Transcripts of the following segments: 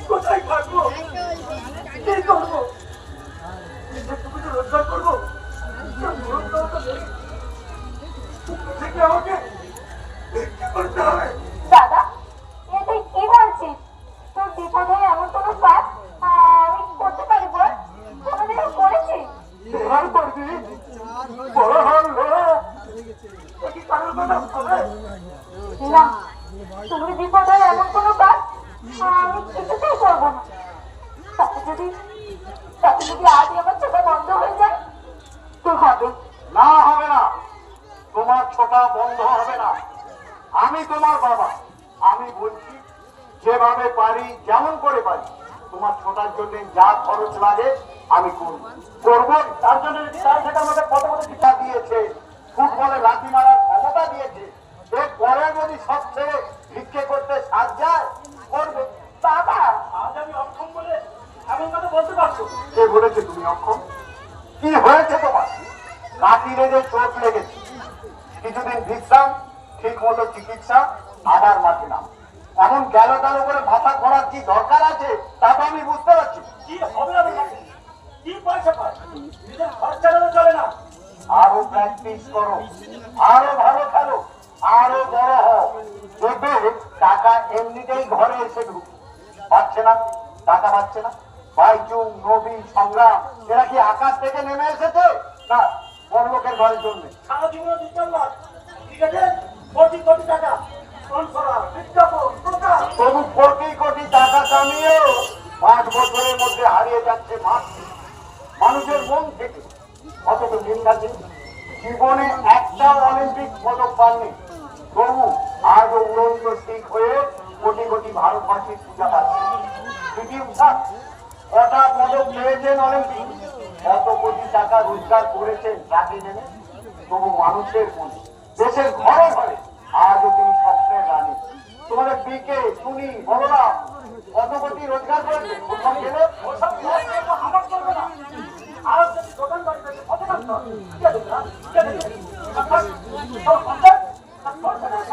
কোথায় থাকবো, কি করবো, তুমি তো রোজগার করবো, আমাকে করতে হবে। দাদা, এ তুই কি বলছিস? তোর বিপদে এমন কোনো কাজ আমি করতে পারি বল? কোনোদিন করেছি? এবার করবি, বড় হল কি কারোর কথা হবে না, তুমি বিপদে এমন কোনো কাজ আমি কিছুতেই করবো না। তাতে যদি আজ আমার চোখা বন্ধ হয়ে যায় তো হবে না, হবে না, তোমার ছোটা বন্ধ হবে না। আমি তোমার বাবা, আমি বলছি যেভাবে পারি যেমন করে পারি তোমার ছোটার জন্য যা খরচ লাগে আমি করবো। তার জন্য আমাদের কত কত টিকা দিয়েছে, ফুটবলে লাঠি মারার ক্ষমতা দিয়েছে, এরপরে যদি সব ছেড়ে ভিক্ষে করতে সাজ যায় করবে। বাবা, আজ আমি অক্ষম বলে এমন কথা বলতে পারছো? কে বলেছে তুমি অক্ষম? কি হয়েছে তোমার? কাটি লেগে চোট লেগেছে, কিছুদিন বিশ্রাম, ঠিক মতো চিকিৎসা, আবার মাঠে নাম। এমন গেল করে মাথা ঘোরার কি দরকার আছে তা তো আমি বুঝতে পারছি। কি হবে আমি কি পয়সা পাই, নিজের খরচ চালানো চলে না। আরো প্র্যাকটিস করো, আরো ভালো খেলো, আরো বড় হও, দেখবে টাকা এমনিতেই ঘরে এসে ঢুকবে। পাচ্ছে না, টাকা পাচ্ছে না। বাইচুং, নবী, সংগ্রাম এরা কি আকাশ থেকে নেমে এসেছে? না, বড় লোকের ঘরের জন্য সারা জীবনে 2-4 ঠিক আছে, কোটি কোটি টাকা তবু কোটি কোটি টাকা কামিয়েও 5 বছরের মধ্যে হারিয়ে যাচ্ছে মানুষের মন থেকে। অথচ নিন্দাকে জীবনে একটা অলিম্পিক পদক পাননি, তবু আজও উড়ন্ত ঠিক হয়ে কোটি কোটি ভারতবাসীর পূজা পাচ্ছে। পিটি উষা কটা পদক পেয়েছেন অলিম্পিক, কত কোটি টাকা রোজগার করেছেন যাকে জেনে, তবু মানুষের মনে, দেশের ঘরে ঘরে আজও তিনি স্বপ্নের রানী। তোমাদের পিকে, সুনি, বলরাম কত কোটি রোজগার করেছে, কোথাও গেলে আমার চলবে না। আর যদি দোকান বাড়ি থেকে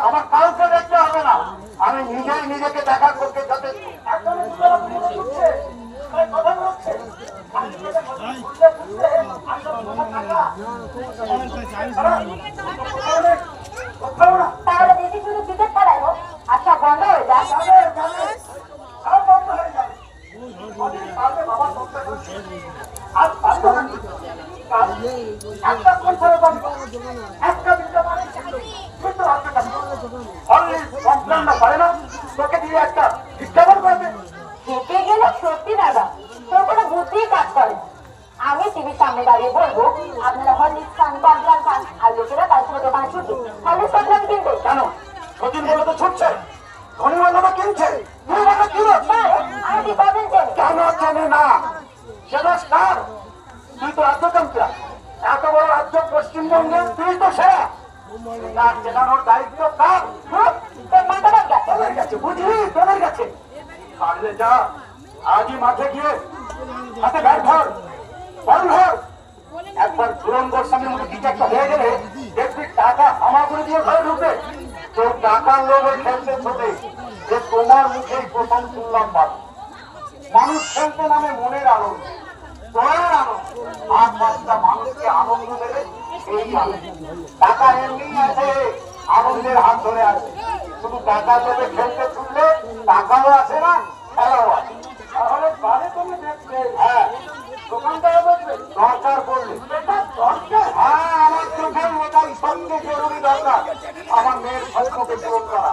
আমার কাউকে দেখতে হবে না, আমি নিজেই নিজেকে দেখা করতে যথেষ্ট। তাহলে দিদি শুধু ক্রিকেট খেলায় হোক, আচ্ছা বন্ধ হয়ে যায়। তোকে দিয়ে একটা বিজ্ঞাপন করবে। হেঁটে গেলে সত্যি দাদা তোর কোনো বুদ্ধি কাজ করে। আমি টিভির সামনে দাঁড়িয়ে বলবো আপনারা হরলিক্স খান, কমপ্লান খান, আর লোকেরা তার সঙ্গে দোকানে ছুটবে হরলিক্স কমপ্লান কিনবে। কেন সচিন বলে তো ছুটছে, ধনী বলে তো কিনছে, আমি কি করবেন চেনে? কেন চেনে না? সেটা স্টার, তুই তো রাজ্যতন্ত্রা, এত বড় রাজ্য পশ্চিমবঙ্গে তুই তো সেরা। তার চেনানোর দায়িত্ব কার? তোর মাথাটা গেছে। তোদের কাছে, বুঝলি, তোদের কাছে। পারলে যা, আজই মাঠে গিয়ে হাতে ব্যাট ধর, বল ধর। একবার ঝুলন গোস্বামীর মতো কিছু একটা হয়ে গেলে দেখবি টাকা হামাগুড়ি দিয়ে ঘরে ঢুকবে। তোর টাকার লোভে খেলতে ছোটে, যে তোমার মুখেই প্রথম শুনলাম বাবা। মানুষ খেলতে নামে মনের আনন্দ, দয়ার আনন্দ, আর পাঁচটা মানুষকে আনন্দ দেবে এই আনন্দ। টাকা এমনি আছে, আনন্দের হাত ধরে আছে। শুধু টাকার লোভে খেলতে ছুটলে টাকাও আসে না, খেলাও আসে। তাহলে বাড়ি তুমি দেখবে, হ্যাঁ দোকানটাও দেখবে, দরকার পড়লে। হ্যাঁ, আমার চোখের ওটাই সবচেয়ে জরুরি দরকার, আমার মেয়ের স্বপ্নকে পূরণ করা।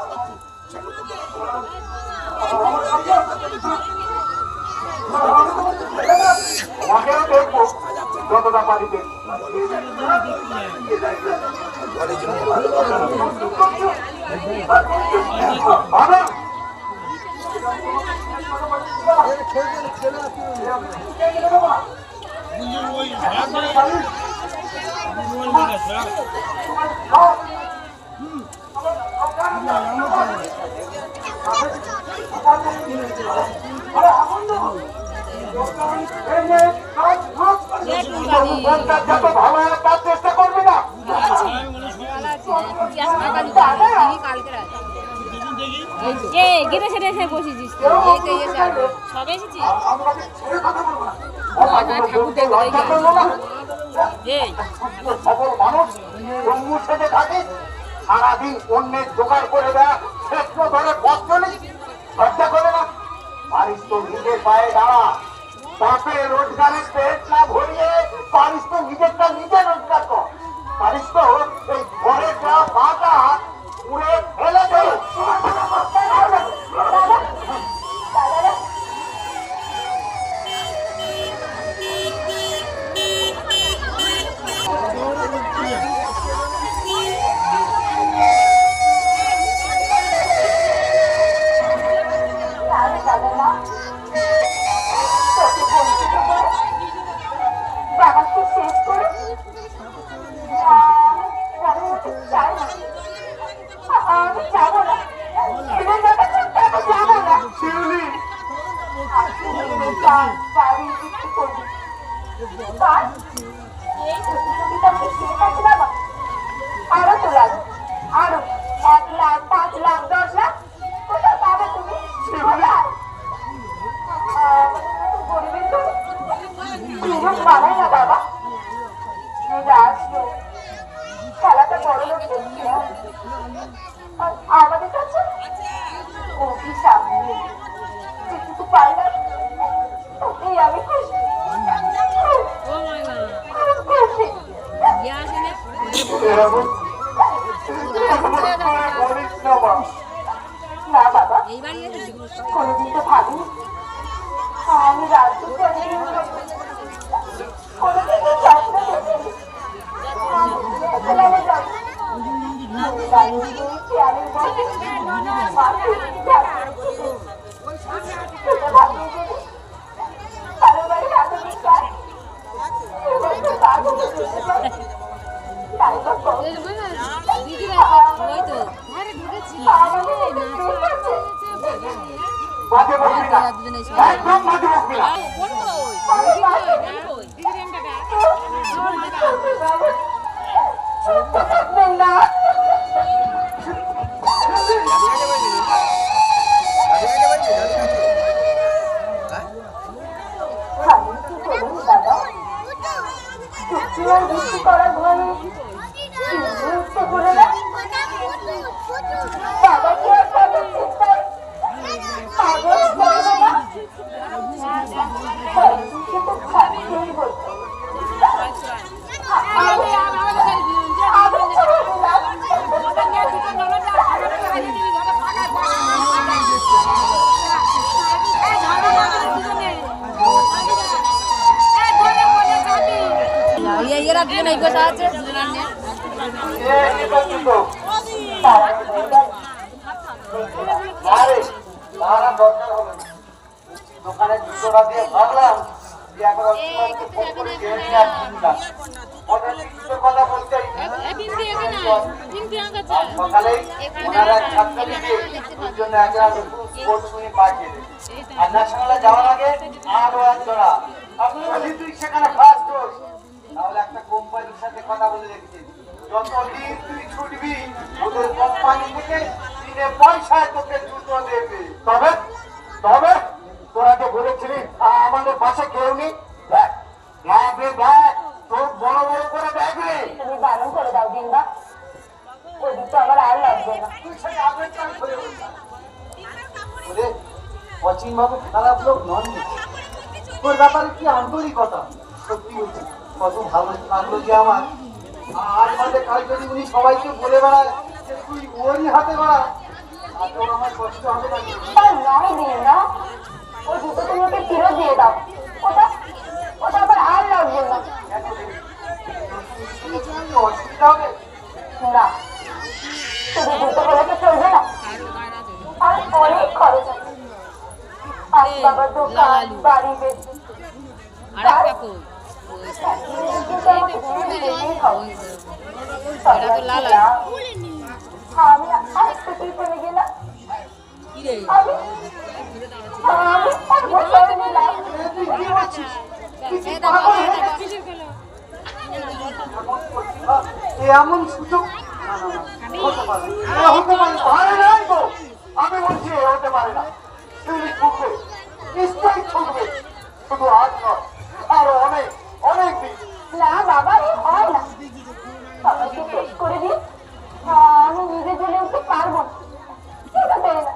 তোমাকেও দেখবো, যতটা পারি দেখবো। যত ভালো হয় তার চেষ্টা করবি না। গেটে সেটে এসে বসেছিস তো। কেউ এই তো বলতে এসে চাইলে সবে এসেছিস। আমাকে ছেড়ে কথা বলবো না। লজ্জা করলো না? এই সুস্থ সবল মানুষ জম্মু সেজে থাকে, সারাদিন অন্যের জোগাড় করে দেয়া ক্ষেত্র ধরে পথ চলে, লজ্জা করে না? পারিস তো নিজের পায়ে দাঁড়া, বাপে রোজগারের পেট না ভরিয়ে পারিস তো নিজেরটা নিজে রোজগার কর, পারিস তো এই ঘরের দেওয়া পাটা উড়ে ফেলে দে। বাবাকে শেষ করে আমি যাবো না, ছেলের ব্যাপার চিন্তা আমি যাবো না। শিউলি, বাড়ি বিক্রি করবি কাজ প্রতিযোগিতাকে শেষ আছে বাবা, আরো তো লাগবে, আরো 1 লাখ 5 লাখ 10 লাখ কোথায় পাবে তুমি? কোথায়? গরিবের তো সুযোগ বানায় না বাবা। রাজযোগ খেলাটা বড় লোকদের খেলা, আর আমাদের কাছে অভিশাপ। যেটুকু পারলাম ওতেই আমি খুশি, ও মাই গড খুব খুশি। ইয়া আসে না এরকম বলিস না মা। না বাবা, এই বাড়ি এসেছি কোনোদিন তো ভাবিনি আমি রাজযোগ কোনোদিন স্বপ্ন দেখিনি। খেলানো যাবে খেয়ালের বসে কারো বাড়ি আধুনিক কাজ তাই বা কম দিদি ওই তো ঘরে ঢুকেছি বাজে বকবি না, দুজনে একদম বাজে বকবি না। থাকবেন না। আমি কি করবো দাদা? চুক্তির বৃষ্টি করার ভয়ে উঠতে করে না। বাবা কি আর কত চিন্তায় পাগল করবে না? কিন্তু থাকতেই বলতো এরা দুজন এই কথা আছে আরে তারা দরকার হবে না। দোকানে জুতোটা দিয়ে ভাবলাম যে এখন অসীমাকে ফোন করে জেনে নিয়ে আসছি না। ওদের জুতোর কথা বলতেই আজ সকালেই ওনারা এক ছাত্র দিয়ে ওর জন্য একটা স্পোর্টস শুনে পাঠিয়ে দেবে। আর ন্যাশনালে যাওয়ার আগে আরো একজনা যদি তুই সেখানে ফার্স্ট হোস তাহলে একটা কোম্পানির সাথে কথা বলে রেখেছি, যতদিন তুই ছুটবি ওদের কোম্পানি থেকে দিনে পয়সায় তোকে জুতো দেবে। তবে তবে তোরা যে বলেছিলি আমাদের পাশে কেউ নেই, দেখ দেখ তোর বড় বড় করে দেখবে। তুমি বারণ করে দাও দিনবা, ওদিক তো আমার আর লাগবে না। তুই সেই আগের চাল করে বলছিস অচিন বাবু খারাপ লোক নন, তোর ব্যাপারে কি আন্তরিকতা, সত্যি বলছি কত ভালো লাগলো যে আমার। আজ বাদে কাল যদি উনি সবাইকে বলে বেড়ায় যে তুই ওরই হাতে বাড়া, তাতেও আমার কষ্ট হবে না। নাই দিনবা, ওই জুতো তুমি ওকে ফেরত দিয়ে দাও, ওটা ওটা আবার আর লাগবে না। কেন রে? অসুবিধা হবে না, শুধু জুতো বলে তো চলবে না, আর অনেক খরচ আছে। বাবার দোকান, বাড়ি, বেশি আর একটা কই এটা তো লাল আমি আরেকটু চলে গেলাম, কি রে আমি এক বছর নিলাম। তুই কি বলছিস? এমন সুযোগ হতে পারে না, হতে পারে না। আরে নাই গো, আমি বলছি এ হতে পারে না। শিউলি ছুটবে, নিশ্চয়ই ছুটবে, শুধু আজ নয়, আরো অনেক অনেক দিন। না বাবা, এ হয় না। সবাইকে শেষ করে দিই, আমি নিজে চলে উঠতে পারবো না। এটা দেয় না,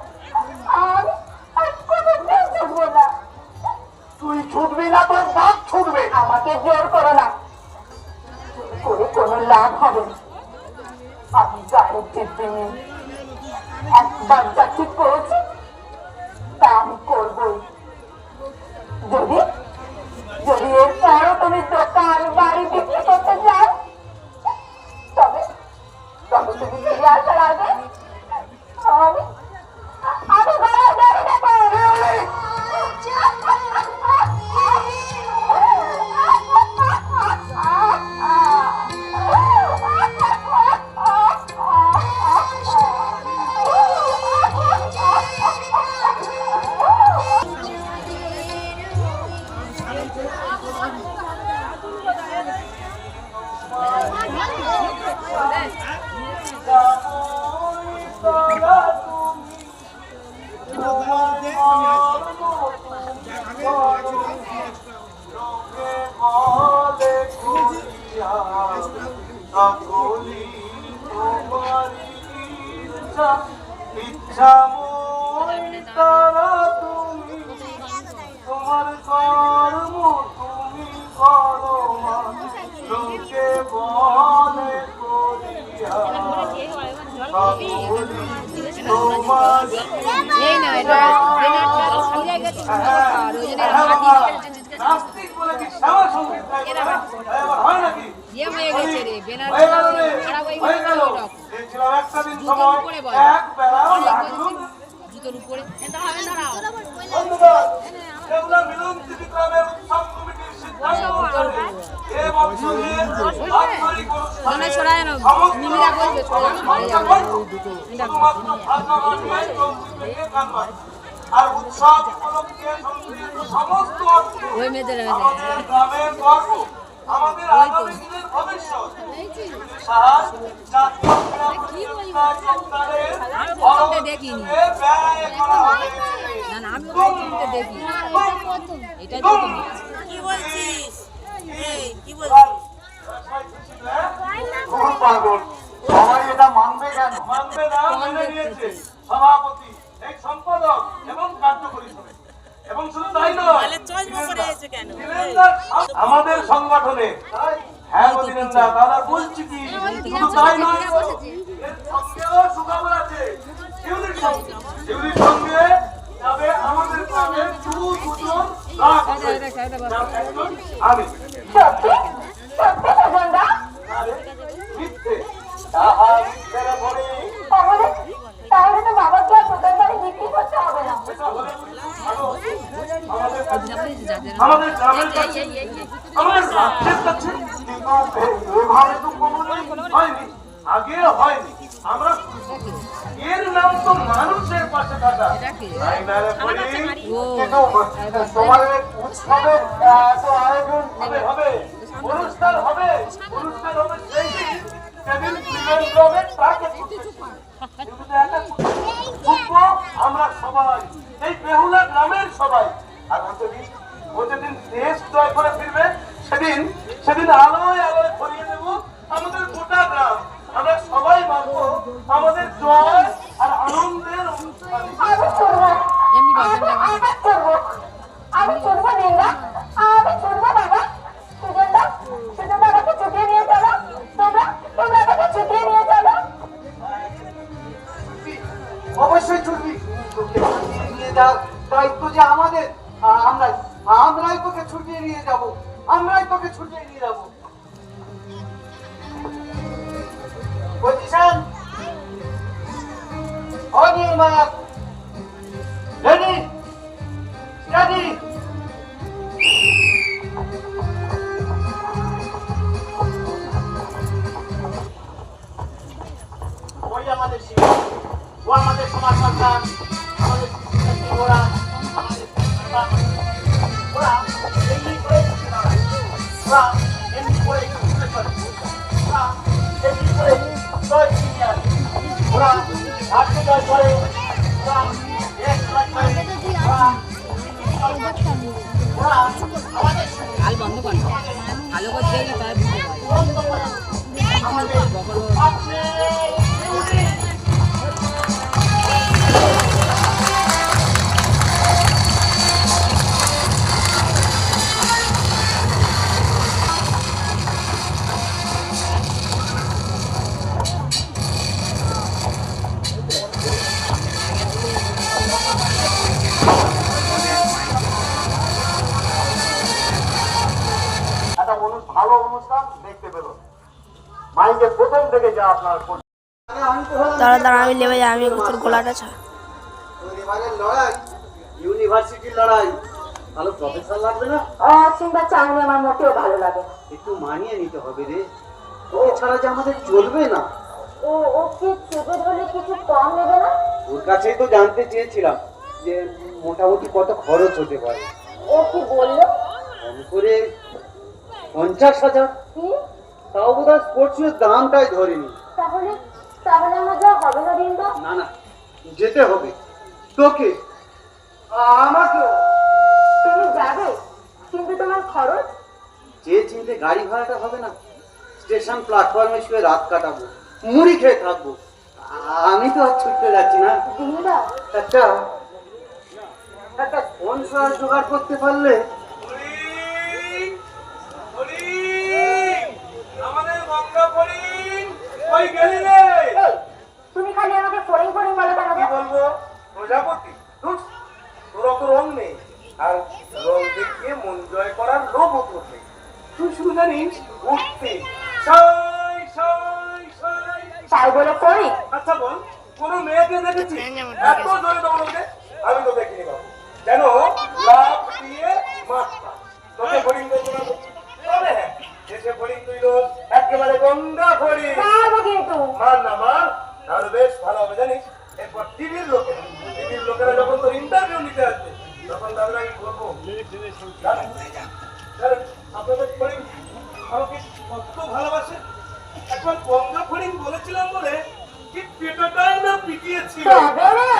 আমি আর কোনোদিন ছুটবো না। তুই ছুটবি না, তোর বাপ ছুটবে। আমাকে জোর করো না, জোর করে কোনো লাভ হবে না। আমি গাড়ি টিপে নিয়ে একবার যা ঠিক করেছি তা আমি করবোই। যদি যদি এরপরও তুমি দোকান বাড়ি বিক্রি করতে চাও, তবে তবে তুমি ফিরে আসার আগে আমি আমি গলায় দড়ি দেবো। ইচ্ছা তারা তুমি, তোমার কর্ম তুমি করো মা, লোকে বলে করিয়া নাস্তিক বলে কি শ্যামা সঙ্গীত হয় নাকি? একটা দিন সময় এক বেলা লাগলো জুতোর উপরে রেগুলার মিলনচিতি ক্লাবের উৎসব কমিটির সিদ্ধান্ত অনুসারে এ বছরে বাৎসরিক অনুষ্ঠানে শুধুমাত্র ভাষা নয়, যৌতুক থেকে গান নয়। আর উৎসব উপলক্ষে সংগৃহীত সমস্ত অর্থ আমাদের গ্রামের গর্ব, আমাদের আগামী দিনের ভবিষ্যৎ। সাহায্য জাতীয় ক্রীড়া প্রতিযোগিতার দেখিনি ব্যয় করা হবে। না আমি ওটা দেখি এটা কি বলছিস কি বলছিস পাগল, সবাই এটা মানবে কেন? মানবে না, মেনে নিয়েছে সভাপতি, এক সম্পাদক এবং কার্যকরী সমিতি। এবং শুধু তাই নয়, আমাদের সংগঠনে হ্যাঁ দিনেন্দা দাদা বলছি কি, শুধু তাই নয়, এর সঙ্গেও সুখবর আছে। শিউলির সঙ্গে যাবে আমাদের গ্রামের দুজন লাখ আমি সত্যি সত্যি সুগন্ধা, মিথ্যে তাহা মিথ্যের ভরে তাহলে তাহলে তো বাবাকে আর দোকান বাড়ি বিক্রি করতে হবে না। আমাদের গ্রামের কাছে, আমাদের রাজ্যের কাছে, কিন্তু এভাবে তো কোনোদিন হয়নি, আগে হয়নি। আমরা এর নাম তো মানুষের পাশে থাকা, তাই না রে বলি? কিন্তু তোমাদের উৎসবের এত আয়োজন হবে, হবে অনুষ্ঠান হবে, অনুষ্ঠান হবে সেই দিন সেদিন ত্রিবেন্দ্রমের ট্রাকে আমরা সবাই, এই বেহুলা গ্রামের সবাই। আর ও যেদিন দেশ জয় করে ফিরবে, সেদিন সেদিন আলোয় আলোয় ভরিয়ে দেব আমাদের গোটা গ্রাম। আমরা সবাই মানবো আমাদের জয় আর আনন্দের অনুষ্ঠান। আমি চলবো, আমি চলবো, আমি চলবো নিন্দা, আমি চলবো বাবা। সুগন্ধা সুগন্ধা আমাকে ছুটিয়ে নিয়ে চলো, তোমরা তোমরা আমাকে ছুটিয়ে নিয়ে চলো। অবশ্যই ছুটবি, তোকে ছুটিয়ে নিয়ে যাওয়ার দায়িত্ব যে আমাদের। আমরাই তোকে ছুটিয়ে নিয়ে যাব, আমরাই তোকে ছুটিয়ে নিয়ে যাব। পজিশন অনির্মাণ রেডি স্টাডি। ওই আমাদের শিক্ষক, ও আমাদের সমাজ সন্তান, আমাদের ওরা ওরা এমনি করে ওরা এমনি করে ওরা এমনি করে জয় ছিনিয়ে আসে। ওরা ভাগ্য জয় করে গাল বন্ধ কর, ভালো করে দেখলে তাই বুঝতে পারবে। একটা ভালো অনুষ্ঠান দেখতে পেল, মাইন্ডে প্রথম থেকে যা আপনার দাঁড়া দাঁড়া, আমি নেমে যাই, আমি তোর গোলাটা ছাড়। এবারের লড়াই ইউনিভার্সিটির লড়াই, ভালো প্রফেসর লাগবে না? কিংবা চাউনি আমার মোটেও ভালো লাগে না। একটু মানিয়ে নিতে হবে রে, ওকে ছাড়া যে আমাদের চলবে না। ও কি চেপে ধরলে কিছু কম নেবে না? ওর কাছেই তো জানতে চেয়েছিলাম যে মোটামুটি কত খরচ হতে পারে। ও কি বললো? কম করে 50,000। কি? তাও বোধ হয় স্পোর্টস শুয়ের দামটাই ধরেনি। তাহলে তাহলে আমার যা হবে না দিনটা। না না, যেতে হবে তোকে, আমাকেও। তুমি যাবে, কিন্তু তোমার খরচ? যে চিনতে গাড়ি ভাড়াটা হবে না, স্টেশন প্ল্যাটফর্মে শুয়ে রাত কাটাবো, মুড়ি খেয়ে থাকবো। আমি তো আর ছুটতে যাচ্ছি না। দিনটা একটা স্পন্সর জোগাড় করতে পারলে। আমাদের গঙ্গা ফড়িং কই গেলি রে? তুমি খালি আমাকে ফোরিং ফোরিং বলো কেন? কি বলবো, প্রজাপতি ধুস, তোর অত রং নেই, আর রং দেখিয়ে মন জয় করার লোভও তোর নেই। তুই শুধু জানিস উঠতে, সাই সাই সাই। তাই বলে ফোরিং? আচ্ছা বল, কোন মেয়েকে দেখেছি এত জোরে দৌড়তে? আমি তো দেখিনি বাবু, যেন লাফ দিয়ে মাছ পায়। তোকে ফড়িং বলবো না? তবে হ্যাঁ, দেশে ফড়িং তুই রোজ একেবারে গঙ্গা ফড়িং। পারবো কিন্তু। মার না মার, তাহলে বেশ ভালো হবে জানিস। এরপর টিভির লোকেরা যখন তোর ইন্টারভিউ নিতে আসবে, তখন তাদের আমি বলবো, জানেন, আপনাদের ফড়িং আমাকে কত ভালোবাসে। একবার গঙ্গা ফড়িং বলেছিলাম বলে কি পেটাটাই না পিটিয়েছিল। তবে রে।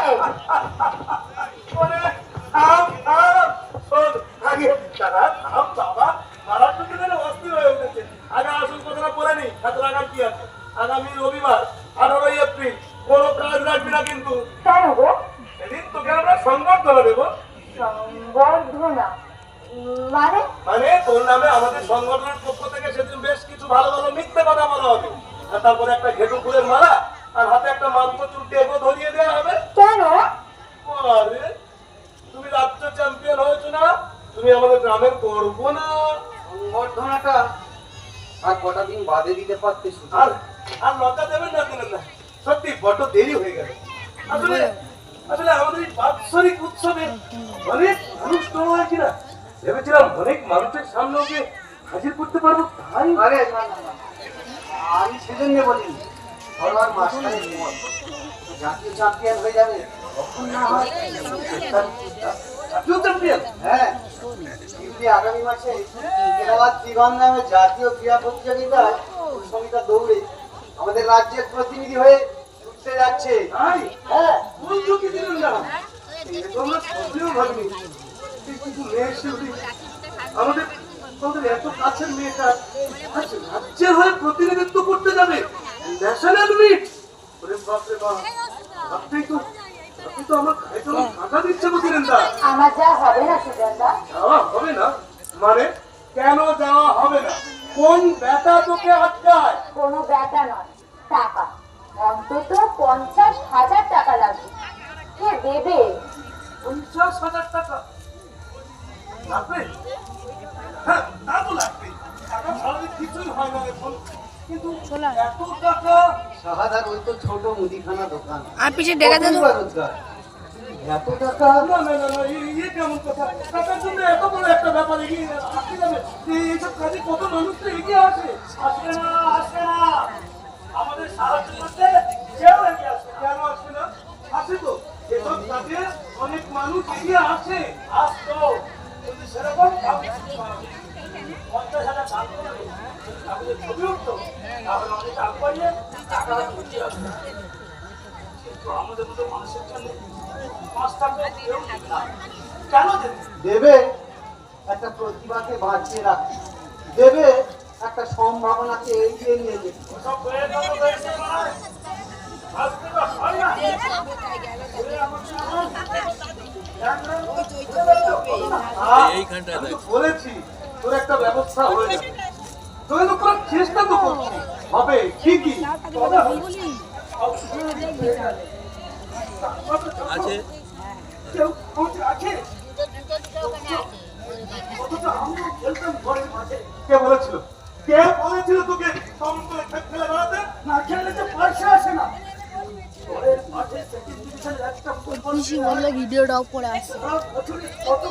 বলে, থাম, থাম, শোন, আগে দাদা, থাম বাবা, মারার টুকু যেন অস্থির হয়ে উঠেছে। আগে আসল কথাটা বলে নি, এত রাখার কি আছে? আগামী রবিবার 18 এপ্রিল কোনো কাজ রাখবি না কিন্তু। কেন গো? সেদিন তোকে আমরা সংবর্ধনা দেবো। সংবর্ধনা মানে? মানে তোর নামে আমাদের সংগঠনের পক্ষ থেকে সেদিন বেশ কিছু ভালো ভালো মিথ্যে কথা বলা হবে, আর তারপরে একটা ঘেটু ফুলের মালা আর হাতে একটা মানপত্র টেপো ধরিয়ে দেওয়া হবে। কেন? আরে তুমি রাজ্য চ্যাম্পিয়ন হয়েছো না, তুমি আমাদের গ্রামের গর্ব না। সংবর্ধনাটা আর কটা দিন বাদে দিতে পারতে শুধু। আর আর লজ্জা দেবেন না, দিলেন না, সত্যি বড্ড দেরি হয়ে গেল। আসলে আসলে আমাদের এই বাৎসরিক উৎসবে অনেক মানুষ জড়ো হয়েছে না, ভেবেছিলাম অনেক মানুষের সামনে ওকে হাজির করতে পারবো, তাই। আরে না না না, আমি সেজন্য বলি ফরওয়ার্ড মাস্টারের মত জাতীয় চ্যাম্পিয়ন হয়ে যাবে তখন না হয়। জাতীয় চ্যাম্পিয়ন? হ্যাঁ, কিন্তু আগামী মাসে কেরালার ত্রিবান্ধামে জাতীয় ক্রীড়া প্রতিযোগিতায় সমিতা দৌড়ে আমাদের রাজ্যের প্রতিনিধি হয়ে ছুটতে যাচ্ছে। তাই? হ্যাঁ, বলছো কি দিলেন না? এটা তো আমরা স্বপ্নেও ভাবিনি। এই কিছু মেয়ে শিল্পী আমাদের আমাদের এত কাছের মেয়েটা আজ রাজ্যের হয়ে প্রতিনিধিত্ব করতে যাবে ন্যাশনাল মিট। ওরে বাপরে বাপ, আপনি তো আমার গায়ে তো কাঁটা দিচ্ছে বুঝলেন না। আমার যা হবে না সুজনদা। যাওয়া হবে না মানে? কেন যাওয়া হবে না? কোন ব্যাটা তোকে আটকায়? কোনো ব্যাটা নয়, টাকা। অন্তত 50,000 টাকা লাগবে। কে দেবে? 50,000 টাকা লাগবে? হ্যাঁ, তা তো লাগবে। টাকা ছাড়া কিছুই হয় না এখন, কিন্তু এত টাকা। শাহাদার ওই তো ছোট মুদিখানা দোকান, আর পিছে ডেকে দেন। কতই বা রোজগার? এত টাকা? না না না না, ইয়ে কেমন কথা? টাকার জন্য এত বড় একটা ব্যাপার এগিয়ে আসতে যাবে? এইসব কাজে কত মানুষ তো এগিয়ে আসে। আসবে না, আসবে না, আমাদের সাহায্য করতে কেউ এগিয়ে আসবে। কেন আসবে না? আসে তো, এসব কাজে অনেক মানুষ এগিয়ে আসে, আসতো। কিন্তু সেরকম 50,000 দাম করে আমাদের ছবি উঠতো, তাহলে অনেক আগ বাড়িয়ে টাকা উঠিয়ে আসবে। তো আমাদের মতো মানুষের জন্য 5 টাকা কেউ দিবে না। কেন দেবে? দেবে একটা প্রতিভাকে বাঁচিয়ে রাখতে, দেবে একটা সম্ভাবনাকে এগিয়ে নিয়ে যেতে। ওসব হয়ে গেল হয়েছে ভাই। আজকে তো হয় না। আমি তো বলেছি তোর একটা ব্যবস্থা হয়ে যাবে, তোর তো করার চেষ্টা তো করছি, হবে ঠিকই। আছে কেউ কোচ আছে? অথচ আমরা খেলতাম ঘরের মাঠে। কে বলেছিল, কে বলেছিল তোকে সমস্ত খেলে বেড়াতে? না খেললে তো পয়সা আসে না। ঘরের মাঠে সেকেন্ড ডিভিশনের একটা বললো ভিডিওটা অফ করে আসছে। বছরে কত